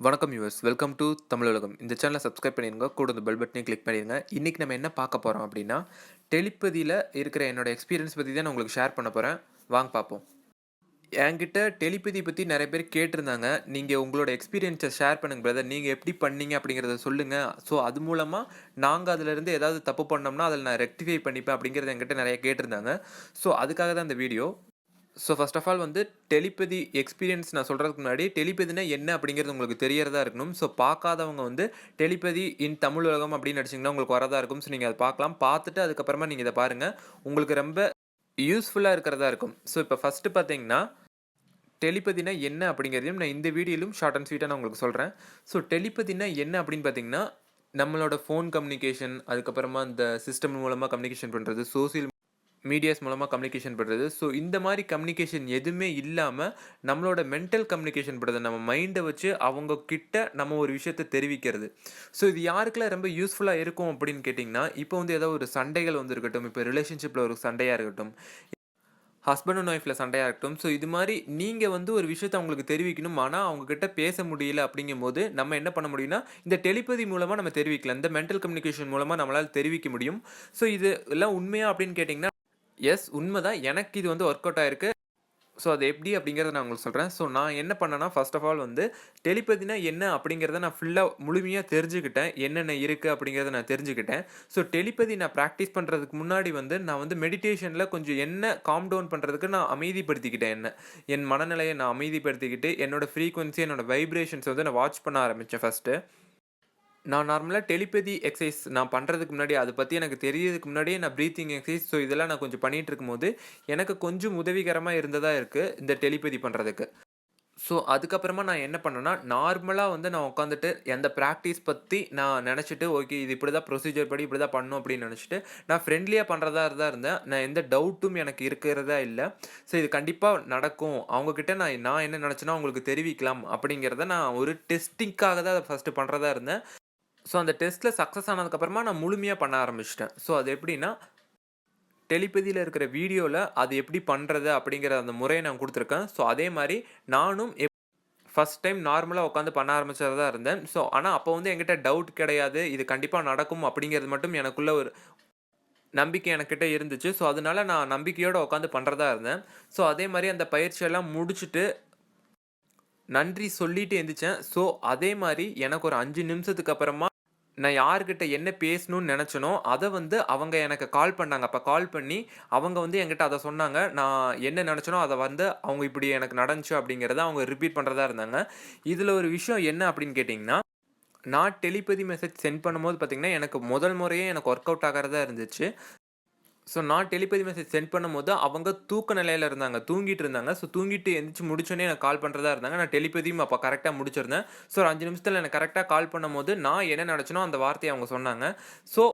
வணக்கம் viewers, welcome to Tamil உலகம். இந்த சேனலை சப்ஸ்கிரைப் பண்ணிடுங்க, கூட இந்த பெல் பட்டனையும் கிளிக் பண்ணிடுங்க. இன்றைக்கி நம்ம என்ன பார்க்க போகிறோம் அப்படின்னா, டெலிபதியில் இருக்கிற என்னோட எக்ஸ்பீரியன்ஸ் பற்றி தான் நான் உங்களுக்கு ஷேர் பண்ண போகிறேன். வாங்க பார்ப்போம். என்கிட்ட டெலிபதி பற்றி நிறைய பேர் கேட்டிருந்தாங்க. நீங்கள் உங்களோட எக்ஸ்பீரியன்ஸை ஷேர் பண்ணுங்க பிரதர், நீங்கள் எப்படி பண்ணீங்க அப்படிங்கிறத சொல்லுங்கள். ஸோ அது மூலமாக நாங்கள் அதிலேருந்து ஏதாவது தப்பு பண்ணோம்னா அதில் நான் ரெக்டிஃபை பண்ணிப்பேன் அப்படிங்கிறத என்கிட்ட நிறைய கேட்டிருந்தாங்க. ஸோ அதுக்காக தான் இந்த video. So first of all வந்து டெலிபதி எக்ஸ்பீரியன்ஸ் நான் சொல்கிறதுக்கு முன்னாடி டெலிபதினா என்ன அப்படிங்கிறது உங்களுக்கு தெரியறதா இருக்கணும். ஸோ பார்க்காதவங்க வந்து டெலிபதி இன் தமிழ் உலகம் அப்படின்னு அடிச்சிங்கன்னா உங்களுக்கு வரதா இருக்கும். ஸோ நீங்கள் அதை பார்க்கலாம். பார்த்துட்டு அதுக்கப்புறமா நீங்கள் இதை பாருங்கள். உங்களுக்கு ரொம்ப யூஸ்ஃபுல்லாக இருக்கிறதா இருக்கும். ஸோ இப்போ ஃபஸ்ட்டு பார்த்தீங்கன்னா டெலிபதினா என்ன அப்படிங்கிறதையும் நான் இந்த வீடியோலும் ஷார்ட் அண்ட் ஸ்வீட்டாக நான் உங்களுக்கு சொல்கிறேன். ஸோ டெலிபதினா என்ன அப்படின்னு பார்த்தீங்கன்னா, நம்மளோட ஃபோன் கம்யூனிகேஷன், அதுக்கப்புறமா இந்த சிஸ்டம் மூலமாக கம்யூனிகேஷன் பண்ணுறது, சோசியல் மீடியாஸ் மூலமாக கம்யூனிகேஷன் பண்ணுறது. ஸோ இந்த மாதிரி கம்யூனிகேஷன் எதுவுமே இல்லாமல் நம்மளோட மென்டல் கம்யூனிகேஷன் பண்ணுறது, நம்ம மைண்டை வச்சு அவங்க கிட்ட நம்ம ஒரு விஷயத்தை தெரிவிக்கிறது. ஸோ இது யாருக்கெல்லாம் ரொம்ப யூஸ்ஃபுல்லாக இருக்கும் அப்படின்னு கேட்டிங்கன்னா, இப்போ வந்து ஏதோ ஒரு சண்டைகள் வந்து இருக்கட்டும், இப்போ ரிலேஷன்ஷிப்பில் ஒரு சண்டையாக இருக்கட்டும், ஹஸ்பண்ட் அண்ட் ஒய்ஃபில் சண்டையாக இருக்கட்டும். ஸோ இது மாதிரி நீங்கள் வந்து ஒரு விஷயத்தை அவங்களுக்கு தெரிவிக்கணும், ஆனால் அவங்கக்கிட்ட பேச முடியல அப்படிங்கும் போது நம்ம என்ன பண்ண முடியும்னா, இந்த டெலிபதி மூலமாக நம்ம தெரிவிக்கலாம். இந்த மென்டல் கம்யூனிகேஷன் மூலமாக நம்மளால் தெரிவிக்க முடியும். ஸோ இது எல்லாம் உண்மையா அப்படின்னு கேட்டிங்கன்னா, எஸ் உண்மைதான். எனக்கு இது வந்து ஒர்க் அவுட் ஆயிருக்கு. ஸோ அது எப்படி அப்படிங்கிறத நான் உங்களுக்கு சொல்கிறேன். ஸோ நான் என்ன பண்ணேன்னா, ஃபர்ஸ்ட் ஆஃப் ஆல் வந்து டெலிபதினா என்ன அப்படிங்கிறத நான் ஃபுல்லாக முழுமையாக தெரிஞ்சுக்கிட்டேன். என்னென்ன இருக்குது அப்படிங்கிறத நான் தெரிஞ்சுக்கிட்டேன். ஸோ டெலிபதி நான் ப்ராக்டிஸ் பண்ணுறதுக்கு முன்னாடி வந்து நான் வந்து மெடிடேஷனில் கொஞ்சம் என்ன காம் டவுன் பண்ணுறதுக்கு நான் அமைதிப்படுத்திக்கிட்டேன். என் மனநிலையை நான் அமைதிப்படுத்திக்கிட்டு என்னோடய ஃப்ரீக்வன்சி, என்னோடய வைப்ரேஷன்ஸ் வந்து நான் வாட்ச் பண்ண ஆரம்பித்தேன் ஃபஸ்ட்டு. நான் நார்மலாக டெலிபதி எக்ஸசைஸ் நான் பண்ணுறதுக்கு முன்னாடி, அதை பற்றி எனக்கு தெரியறதுக்கு முன்னாடியே நான் ப்ரீத்திங் எக்ஸசைஸ், ஸோ இதெல்லாம் நான் கொஞ்சம் பண்ணிகிட்டு இருக்கும்போது எனக்கு கொஞ்சம் உதவிகரமாக இருந்ததா இருக்குது இந்த டெலிபதி பண்ணுறதுக்கு. ஸோ அதுக்கப்புறமா நான் என்ன பண்ணேன்னா, நார்மலாக வந்து நான் உட்காந்துட்டு அந்த ப்ராக்டிஸ் பற்றி நான் நினச்சிட்டு, ஓகே இது இப்படி தான் ப்ரொசீஜர் படி இப்படி தான் பண்ணணும் அப்படின்னு நினச்சிட்டு, நான் ஃப்ரெண்ட்லியாக பண்ணுறதா தான் இருந்தேன். நான் எந்த டவுட்டும் எனக்கு இருக்கிறதா இல்லை. ஸோ இது கண்டிப்பாக நடக்கும், அவங்கக்கிட்ட நான் என்ன நினச்சேனோ அவங்களுக்கு தெரிவிக்கலாம் அப்படிங்கிறத நான் ஒரு டெஸ்டிங்காக தான் அதை ஃபஸ்ட்டு பண்ணுறதா இருந்தேன். ஸோ அந்த டெஸ்ட்டில் சக்ஸஸ் ஆனதுக்கப்புறமா நான் முழுமையாக பண்ண ஆரம்பிச்சிட்டேன். ஸோ அது எப்படின்னா, டெலிபதியில் இருக்கிற வீடியோவில் அது எப்படி பண்ணுறது அப்படிங்கிற அந்த முறையை நான் கொடுத்துருக்கேன். ஸோ அதே மாதிரி நானும் ஃபஸ்ட் டைம் நார்மலாக உட்காந்து பண்ண ஆரம்பிச்சதா தான் இருந்தேன். ஸோ ஆனால் அப்போ வந்து என்கிட்ட டவுட் கிடையாது, இது கண்டிப்பாக நடக்கும் அப்படிங்கிறது மட்டும் எனக்குள்ள ஒரு நம்பிக்கை எனக்கிட்ட இருந்துச்சு. ஸோ அதனால நான் நம்பிக்கையோடு உட்காந்து பண்ணுறதா இருந்தேன். ஸோ அதே மாதிரி அந்த பயிற்சியெல்லாம் முடிச்சுட்டு நன்றி சொல்லிட்டு எந்திரிச்சேன். ஸோ அதே மாதிரி எனக்கு ஒரு 5 நிமிஷத்துக்கு அப்புறமா நான் யார்கிட்ட என்ன பேசணும்னு நெனச்சனோ, அத வந்து அவங்க எனக்கு கால் பண்ணாங்க. அப்ப கால் பண்ணி, அவங்க வந்து என்கிட்ட அத சொன்னாங்க. நான் என்ன நெனச்சனோ, அத வந்து அவங்க இப்படி எனக்கு நடந்துச்சு அப்படிங்கிறத அவங்க ரிப்பீட் பண்றதா இருந்தாங்க. இதுல ஒரு விஷயம் என்ன அப்படின்னு கேட்டீங்கன்னா, நான் டெலிபதி மெசேஜ் சென்ட் பண்ணும்போது பார்த்தீங்கன்னா, எனக்கு முதல் முறையே எனக்கு ஒர்க் அவுட் ஆகறதா இருந்துச்சு. ஸோ நான் டெலிபதி மெசேஜ் சென்ட் பண்ணும்போது, அவங்க தூக்க நிலையில இருந்தாங்க. தூங்கிட்டு இருந்தாங்க. ஸோ தூங்கிட்டு எந்திரிச்சு முடிச்சோனே எனக்கு கால் பண்றதா இருந்தாங்க. நான் டெலிபதியும் அப்ப கரெக்ட்டா முடிச்சிருந்தேன். ஸோ ஒரு 5 நிமிஷத்துல எனக்கு கரெக்ட்டா கால் பண்ணும்போது, நான் என்ன நெனச்சனோ அந்த வார்த்தைய அவங்க சொன்னாங்க. ஸோ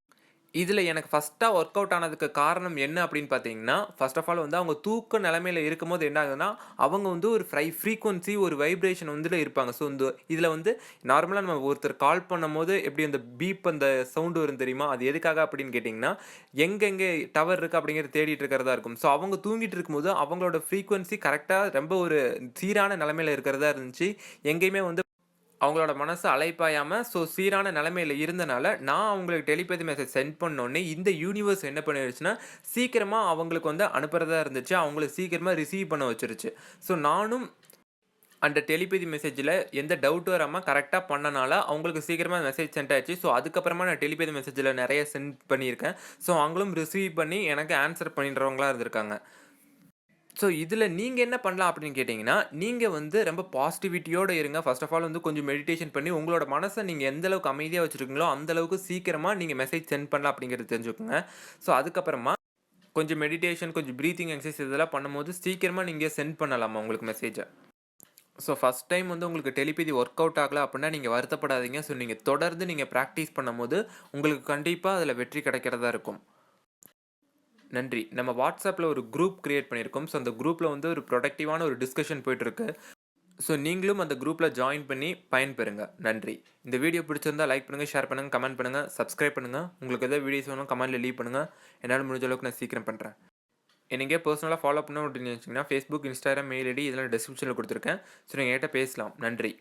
இதில எனக்கு ஃபர்ஸ்ட்டா ஒர்க் அவுட் ஆனதுக்கு காரணம் என்ன அப்படின்னு பார்த்தீங்கன்னா, ஃபர்ஸ்ட் ஆஃப் ஆல் வந்து அவங்க தூக்க நிலைமையில இருக்கும்போது என்ன ஆகுதுன்னா, அவங்க வந்து ஒரு ஃப்ரீக்வன்சி ஒரு வைப்ரேஷன் வந்துல இருப்பாங்க. ஸோ இந்த இதில வந்து நார்மலா நம்ம ஒருத்தர் கால் பண்ணும்போது எப்படி அந்த பீப் அந்த சவுண்ட் வரும் தெரியுமா? அது எதுக்காக அப்படின்னு கேட்டீங்கன்னா, எங்கெங்க டவர் இருக்கு அப்படிங்கிறத தேடிட்டு இருக்கிறதா இருக்கும். ஸோ அவங்க தூங்கிட்டு இருக்கும்போது அவங்களோட ஃப்ரீக்வன்சி கரெக்ட்டா ரொம்ப ஒரு சீரான நிலைமையில இருக்கிறதா இருந்துச்சு. எங்கேயுமே வந்து அவங்களோட மனசு அலைப்பாயாம, ஸோ சீரான நிலைமையில இருந்தனால, நான் அவங்களுக்கு டெலிபதி மெசேஜ் சென்ட் பண்ணோனே, இந்த யூனிவர்ஸ் என்ன பண்ணிருச்சுன்னா, சீக்கிரமா அவங்களுக்கு வந்து அனுப்புறதா இருந்துச்சு. அவங்கள சீக்கிரமா ரிசீவ் பண்ண வச்சுருச்சு. ஸோ நானும் அந்த டெலிபதி மெசேஜில எந்த டவுட் வராம கரெக்ட்டா பண்ணனால, அவங்களுக்கு சீக்கிரமா மெசேஜ் சென்ட் ஆயிருச்சு. ஸோ அதுக்கப்புறமா நான் டெலிபதி மெசேஜில நெறைய சென்ட் பண்ணியிருக்கேன். ஸோ அவங்களும் ரிசீவ் பண்ணி எனக்கு ஆன்சர் பண்ணிடுறவங்களா இருந்திருக்காங்க. ஸோ இதில நீங்க என்ன பண்ணலாம் அப்படின்னு கேட்டீங்கன்னா, நீங்க வந்து ரொம்ப பாசிட்டிவிட்டியோட இருங்க. ஃபர்ஸ்ட் ஆஃப் ஆல் வந்து கொஞ்சம் மெடிடேஷன் பண்ணி உங்களோட மனச நீங்க எந்த அளவுக்கு அமைதியா வச்சிருக்கீங்களோ, அந்த அளவுக்கு சீக்கிரமா நீங்க மெசேஜ் சென்ட் பண்ணலாம் அப்படிங்கிறத தெரிஞ்சுக்கோங்க. ஸோ அதுக்கப்புறமா கொஞ்சம் மெடிடேஷன், கொஞ்சம் பிரீத்திங் எக்சர்சைஸ் இதெல்லாம் பண்ணும்போது சீக்கிரமா நீங்க சென்ட் பண்ணலாமா உங்களுக்கு மெசேஜ. ஸோ ஃபர்ஸ்ட் டைம் வந்து உங்களுக்கு டெலிபதி ஒர்க் அவுட் ஆகல அப்படின்னா நீங்க வருத்தப்படாதீங்க. ஸோ நீங்க தொடர்ந்து நீங்க பிராக்டிஸ் பண்ணும்போது உங்களுக்கு கண்டிப்பா அதில வெற்றி கிடைக்கிறதா இருக்கும். நன்றி. நம்ம WhatsAppல ஒரு குரூப் கிரியேட் பண்ணியிருக்கோம். ஸோ அந்த குரூப்ல வந்து ஒரு ப்ரொடக்டிவான ஒரு டிஸ்கஷன் போயிட்டுருக்கு. ஸோ நீங்களும் அந்த குரூப்ல ஜாயின் பண்ணி பயன்பெறுங்க. நன்றி. இந்த வீடியோ பிடிச்சிருந்தா லைக் பண்ணுங்க, ஷேர் பண்ணுங்க, கமெண்ட் பண்ணுங்க, சப்ஸ்கிரைப் பண்ணுங்க. உங்களுக்கு ஏதாவது வீடியோஸ் வேணும் கமெண்ட்ல லீவ் பண்ணுங்க. என்னால முடிஞ்ச அளவுக்கு நான் சீக்கிரம் பண்றேன். என்னைய பர்சனலா ஃபாலோ பண்ணணும் அப்படின்னு நினைச்சீங்கன்னா, Facebook, Instagram, மெயில் ஐடி இதெல்லாம் டிஸ்கிரிப்ஷன்ல குடுத்துருக்கேன். ஸோ நீங்க என்கிட்ட பேசலாம். நன்றி.